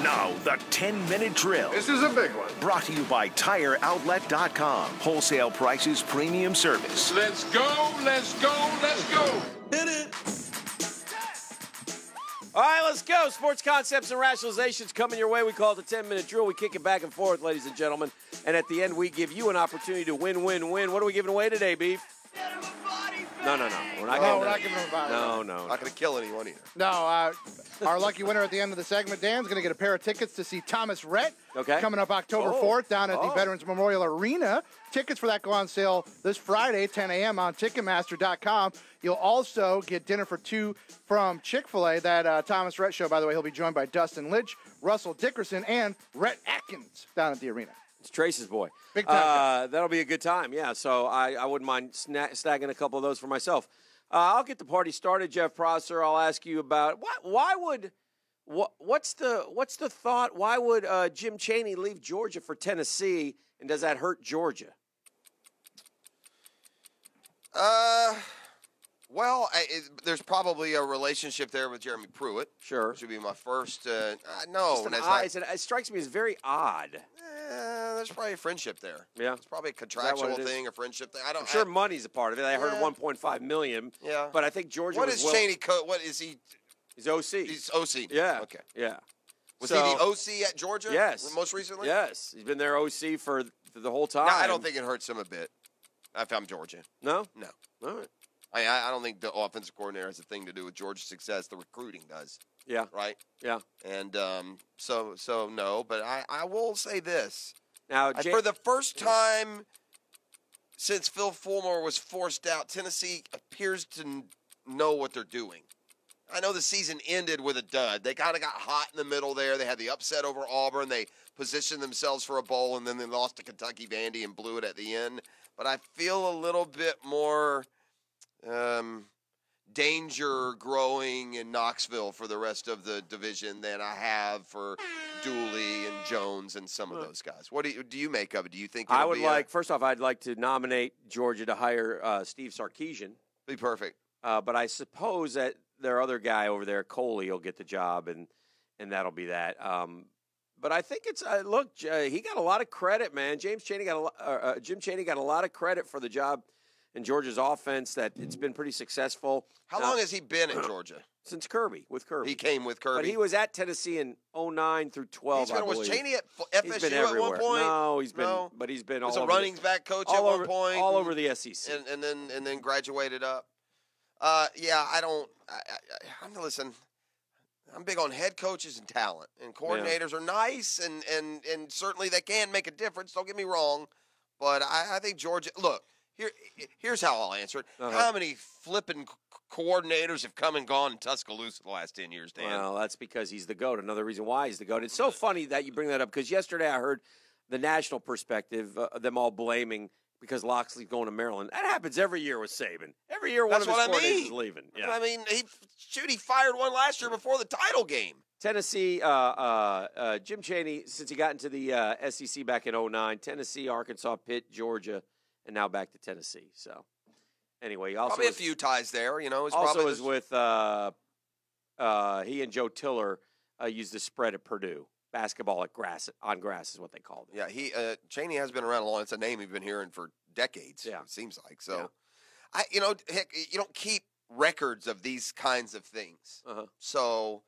Now, the 10-minute drill. This is a big one. Brought to you by TireOutlet.com. Wholesale prices, premium service. Let's go, let's go, let's go. Hit it. All right, let's go. Sports concepts and rationalizations coming your way. We call it the 10-minute drill. We kick it back and forth, ladies and gentlemen. And at the end, we give you an opportunity to win. What are we giving away today, Beef? No. We're not giving him a body. No. Not going to kill anyone either. No, our lucky winner at the end of the segment, Dan's going to get a pair of tickets to see Thomas Rhett. Okay. Coming up October 4th down at the Veterans Memorial Arena. Tickets for that go on sale this Friday, 10 a.m. on Ticketmaster.com. You'll also get dinner for two from Chick-fil-A. That Thomas Rhett show, by the way, he'll be joined by Dustin Lynch, Russell Dickerson, and Rhett Atkins down at the arena. It's Trace's boy. Big time. That'll be a good time, yeah. So I wouldn't mind snagging a couple of those for myself. I'll get the party started, Jeff Prosser. I'll ask you about what's the thought? Why would Jim Chaney leave Georgia for Tennessee, and does that hurt Georgia? Well, there's probably a relationship there with Jeremy Pruitt. Sure. Should be my first. No. It strikes me as very odd. There's probably a friendship there. Yeah. It's probably a contractual thing, a friendship thing. I'm sure money's a part of it. I heard $1.5 million. Yeah. But I think Georgia What is Chaney? What is he? He's OC. He's OC. Yeah. Okay. Yeah. Was he the OC at Georgia? Yes. Most recently? Yes. He's been their OC for the whole time. No, I don't think it hurts him a bit. If I'm Georgia. No? No. All right. I don't think the offensive coordinator has a thing to do with Georgia's success. The recruiting does. Yeah. Right? Yeah. And so no. But I will say this. Now, for the first time since Phil Fulmer was forced out, Tennessee appears to know what they're doing. I know the season ended with a dud. They kind of got hot in the middle there. They had the upset over Auburn. They positioned themselves for a bowl, and then they lost to Kentucky Vandy and blew it at the end. But I feel a little bit more danger growing in Knoxville for the rest of the division than I have for Dooley and Jones and some of those guys. What do you make of it? Do you think I would first off, I'd like to nominate Georgia to hire Steve Sarkisian. Be perfect. But I suppose that their other guy over there, Coley, will get the job, and that'll be that. But I think it's look, he got a lot of credit, man. Jim Chaney got a lot of credit for the job in Georgia's offense. That it's been pretty successful. How long has he been in Georgia? Since Kirby, with Kirby. He came with Kirby. But he was at Tennessee in 2009 through 12, I believe. Was Chaney at FSU at one point? No, he's been all over. A running back coach at one point. All over the SEC. And then graduated up. Listen, I'm big on head coaches and talent. And coordinators are nice, and certainly they can make a difference. Don't get me wrong. But I think Georgia – look, here's how I'll answer it. How many flipping coordinators have come and gone in Tuscaloosa the last 10 years, Dan? Well, that's because he's the GOAT. Another reason why he's the GOAT. It's so funny that you bring that up because yesterday I heard the national perspective, them all blaming because Loxley's going to Maryland. That happens every year with Saban. Every year one of his coordinators is leaving. Yeah. I mean, he fired one last year before the title game. Tennessee, Jim Chaney, since he got into the SEC back in 2009, Tennessee, Arkansas, Pitt, Georgia, and now back to Tennessee. So, anyway, also probably a few ties there. You know, also was with he and Joe Tiller used the spread at Purdue. Basketball on grass is what they called it. Yeah, Chaney has been around a long. It's a name you've been hearing for decades. Yeah, it seems like so. Yeah. You don't keep records of these kinds of things. So,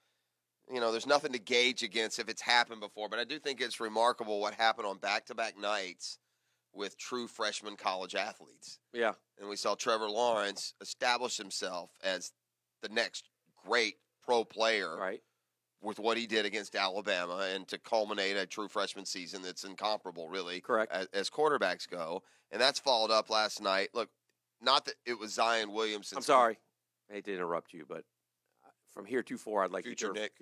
there's nothing to gauge against if it's happened before. But I do think it's remarkable what happened on back-to-back nights with true freshman college athletes. Yeah, and we saw Trevor Lawrence establish himself as the next great pro player. Right. With what he did against Alabama and to culminate a true freshman season that's incomparable, really, correct, as quarterbacks go. And that's followed up last night. Look, not that it was Zion Williamson. I'm sorry. I hate to interrupt you, but from here to four, I'd like Future Nick.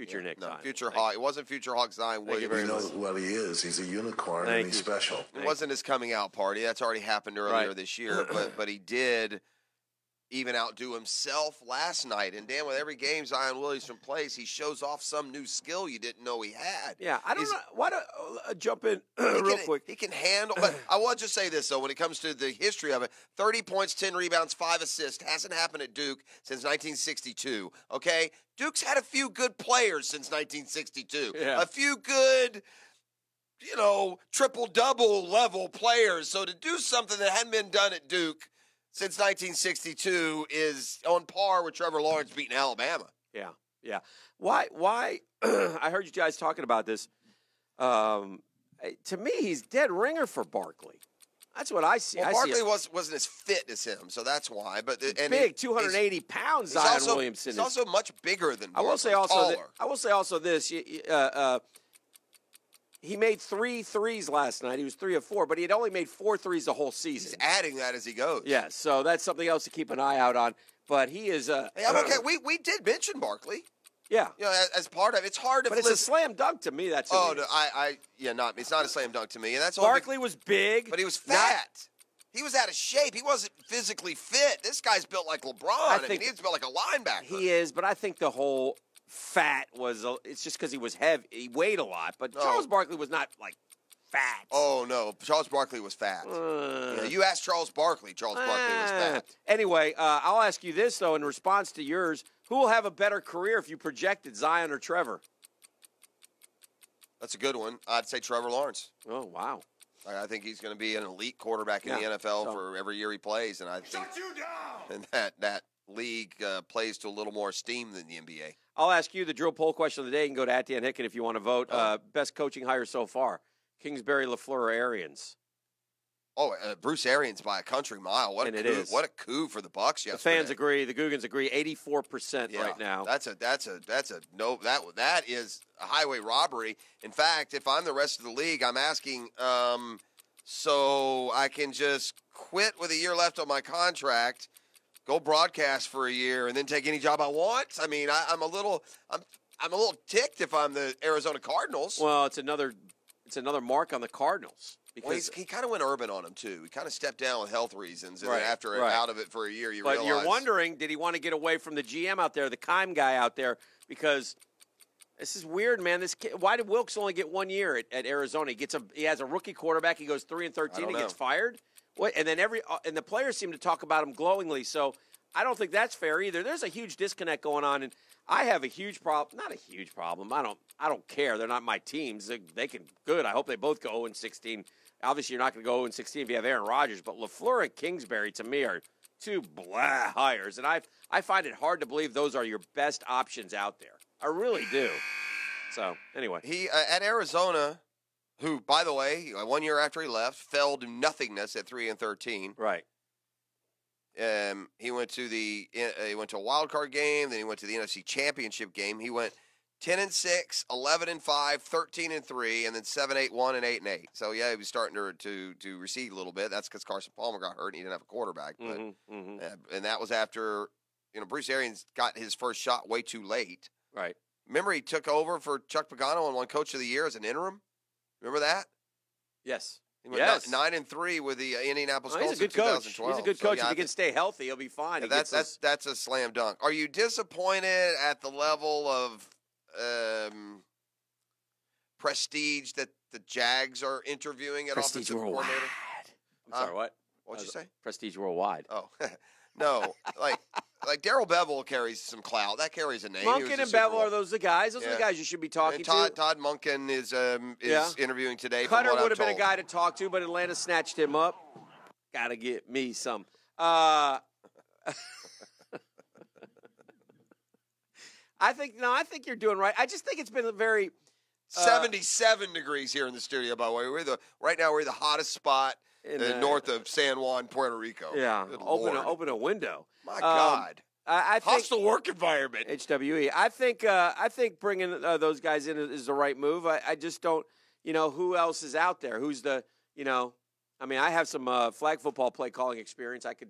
No, Future Hawk. It wasn't Future Hawk Zion Williamson. You know what he is. He's a unicorn, and he's special. It wasn't his coming out party. That's already happened earlier this year. But he did even outdo himself last night. And Dan, with every game Zion Williamson plays, he shows off some new skill you didn't know he had. Yeah, I don't know. Why don't jump in real quick? He can handle. But I want to just say this though, when it comes to the history of it: 30 points, 10 rebounds, 5 assists hasn't happened at Duke since 1962. Okay, Duke's had a few good players since 1962. Yeah. A few good, triple-double level players. So to do something that hadn't been done at Duke since 1962 is on par with Trevor Lawrence beating Alabama. Yeah. Why? I heard you guys talking about this. To me, he's dead ringer for Barkley. That's what I see. Well, I Barkley see wasn't as fit as him, so that's why. But and big, 280 pounds. Zion Williamson. He's also much bigger than Barkley. I will say also this. He made 3 threes last night. He was 3 of 4, but he had only made 4 threes the whole season. He's adding that as he goes. Yeah, so that's something else to keep an eye out on. But he is. Hey, I'm okay. We did mention Barkley. Yeah, as part of it. It's hard to. But it's a slam dunk to me. That's. No, it's not a slam dunk to me, and that's Barkley was big, but he was fat. He was out of shape. He wasn't physically fit. This guy's built like LeBron. He's built like a linebacker. He is, but I think the whole fat was. It's just because he was heavy. He weighed a lot, but Charles Barkley was not like fat. Oh no, Charles Barkley was fat. You asked Charles Barkley. Charles Barkley was fat. Anyway, I'll ask you this though, in response to yours: who will have a better career if you projected Zion or Trevor? That's a good one. I'd say Trevor Lawrence. Oh wow. I think he's going to be an elite quarterback in the NFL for every year he plays, and I think and that league plays to a little more esteem than the NBA. I'll ask you the drill poll question of the day. You can go to @Dan Hicken if you want to vote. Best coaching hire so far: Kingsbury, LaFleur, or Arians? Bruce Arians by a country mile. What a coup for the Bucs yesterday. The fans agree. The Googans agree. 84% right now. That is a highway robbery. In fact, if I'm the rest of the league, I'm asking so I can just quit with a year left on my contract, go broadcast for a year, and then take any job I want. I mean, I'm a little ticked if I'm the Arizona Cardinals. Well, it's another mark on the Cardinals. Because he kind of went urban on him, too. He kind of stepped down with health reasons, and then after out of it for a year, realize. But you're wondering, did he want to get away from the GM out there, the Keim guy out there? Because this is weird, man. Why did Wilkes only get 1 year at Arizona? He has a rookie quarterback. He goes 3-13. He gets fired. And then and the players seem to talk about him glowingly. So I don't think that's fair either. There's a huge disconnect going on, and I have a huge problem. Not a huge problem. I don't care. They're not my teams. They can good. I hope they both go 0-16. Obviously, you're not going to go 0-16 if you have Aaron Rodgers, but LaFleur and Kingsbury, to me, are two blah hires. And I find it hard to believe those are your best options out there. I really do. So, anyway. He, at Arizona, who, by the way, 1 year after he left, fell to nothingness at 3-13. Right. He went to a wild card game, then he went to the NFC Championship game. He went 10-6, 11-5, 13-3, and then 7-8-1 and 8-8. So yeah, he was starting to recede a little bit. That's because Carson Palmer got hurt and he didn't have a quarterback. But and that was after Bruce Arians got his first shot way too late. Right. Remember he took over for Chuck Pagano and won Coach of the Year as an interim. Remember that? Yes. He went 9-3 with the Indianapolis Colts in 2012. He's a good coach. If he can stay healthy, he'll be fine. Yeah, that's a slam dunk. Are you disappointed at the level of prestige that the Jags are interviewing at offensive coordinator? I'm sorry, what? What'd you say? Prestige worldwide. Oh, no. Like Darrell Bevell carries some clout. That carries a name. Monken and Bevell are those the guys? Those are the guys you should be talking to. Todd Monken is interviewing today. Cutter would have been a guy to talk to, but Atlanta snatched him up. Got to get me some. I think you're doing right. I just think it's been a very 77 degrees here in the studio. By the way, right now we're the hottest spot north of San Juan, Puerto Rico. Yeah, open a window. My God, I think hostile work environment. HWE. I think bringing those guys in is the right move. I just don't. Who else is out there? Who's the? I mean, I have some flag football play calling experience. I could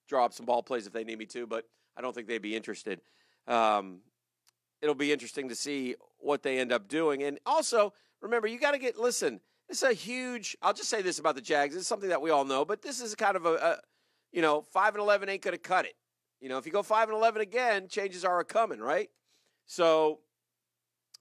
draw up some ball plays if they need me to, but I don't think they'd be interested. It'll be interesting to see what they end up doing. And also, remember, you got to listen, this is a huge, I'll just say this about the Jags. It's something that we all know, but this is kind of 5-11 ain't going to cut it. You know, if you go 5-11 again, changes are coming, right? So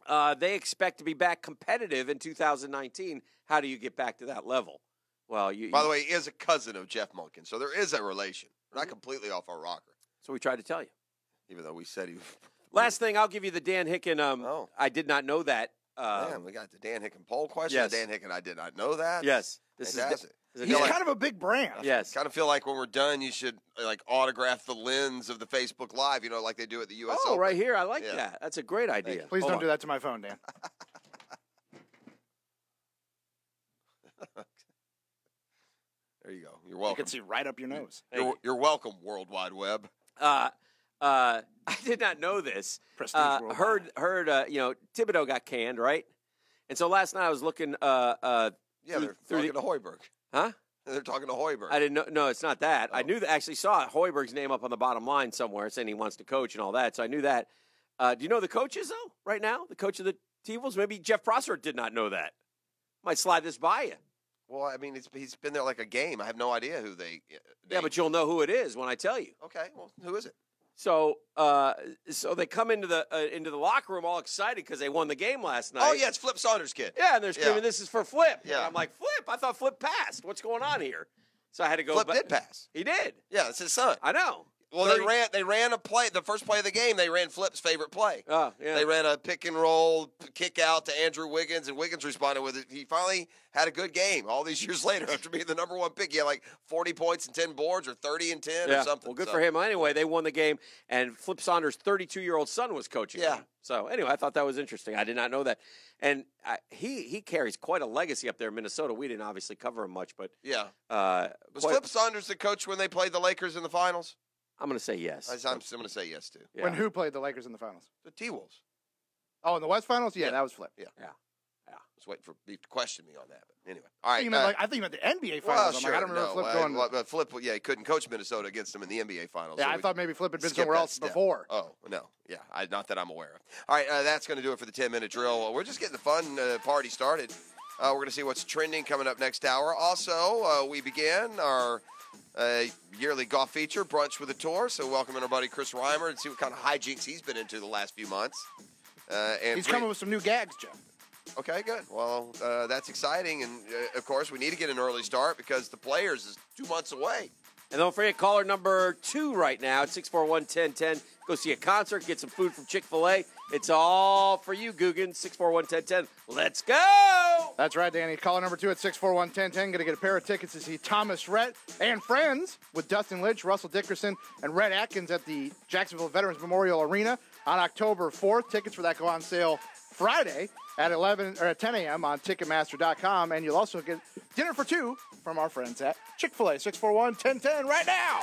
they expect to be back competitive in 2019. How do you get back to that level? Well, By the way, he is a cousin of Jeff Monken, so there is a relation. We're not completely off our rocker. So we tried to tell you. Even though we said he. Last thing, I'll give you the Dan Hicken. I did not know that. Man, we got the Dan Hicken poll question. Yes. Dan Hicken, I did not know that. Yes. This Fantastic. is He's kind of a big brand. Yes. Kind of feel like when we're done, you should like autograph the lens of the Facebook Live, you know, like they do at the U.S. Oh, Open. right here. I like that. That's a great idea. Please Hold don't on. do that to my phone, Dan. There you go. You're welcome. You can see right up your nose. You're welcome, World Wide Web. I did not know this. Prestige worldwide. Heard. You know, Thibodeau got canned, right? And so last night I was looking. Yeah, they're talking to Hoiberg. Huh? They're talking to Hoiberg. I didn't know. No, it's not that. Oh. I knew that. Actually, saw Hoiberg's name up on the bottom line somewhere, saying he wants to coach and all that. So I knew that. Do you know the coaches though? Right now, the coach of the T-Wolves. Maybe Jeff Prosser did not know that. Might slide this by you. Well, I mean, he's been there like a game. I have no idea who they. Yeah, but you'll know who it is when I tell you. Okay, well, who is it? So, so they come into the locker room all excited because they won the game last night. Oh yeah, it's Flip Saunders' kid. Yeah, and they're screaming, "This is for Flip!" Yeah. And I'm like, "Flip? I thought Flip passed. What's going on here?" So I had to go. Flip did pass. He did. Yeah, it's his son. I know. Well, they ran a play. The first play of the game, they ran Flip's favorite play. Oh, yeah. They ran a pick and roll kick out to Andrew Wiggins, and Wiggins responded with it. He finally had a good game all these years later after being the number one pick. He had like 40 points and 10 boards, or 30 and 10, or something. Well, good for him. Well, anyway, they won the game, and Flip Saunders' 32-year-old son was coaching. Yeah. Him. So anyway, I thought that was interesting. I did not know that, and he carries quite a legacy up there in Minnesota. We didn't obviously cover him much, but Yeah. Was Flip Saunders the coach when they played the Lakers in the finals? I'm going to say yes. I'm going to say yes, too. Yeah. When who played the Lakers in the finals? The T-Wolves. Oh, in the West Finals? Yeah, Yeah. that was Flip. Yeah. I was waiting for Beef to question me on that. But anyway. All I right. think you meant the NBA Finals. Well, I'm sure. like, I don't remember Flip going. But Flip, he couldn't coach Minnesota against them in the NBA Finals. Yeah, so I we thought maybe Flip had been skip somewhere that else step. before. Oh, no. Yeah, not that I'm aware of. All right, that's going to do it for the 10-minute drill. We're just getting the fun party started. We're going to see what's trending coming up next hour. Also, we began our yearly golf feature, Brunch with a Tour. So welcome our buddy Chris Reimer and see what kind of hijinks he's been into the last few months. And He's coming with some new gags, Jeff. Okay, good. Well, that's exciting. And, of course, we need to get an early start because the Players is 2 months away. And don't forget, caller number 2 right now at 641-1010. Go see a concert, get some food from Chick-fil-A. It's all for you, Guggen. 641-1010. Let's go! That's right, Danny. Caller number 2 at 641-1010. Going to get a pair of tickets to see Thomas Rhett and Friends with Dustin Lynch, Russell Dickerson, and Rhett Atkins at the Jacksonville Veterans Memorial Arena on October 4th. Tickets for that go on sale Friday at 10 a.m. on Ticketmaster.com. And you'll also get dinner for 2 from our friends at Chick-fil-A. 641-1010 right now.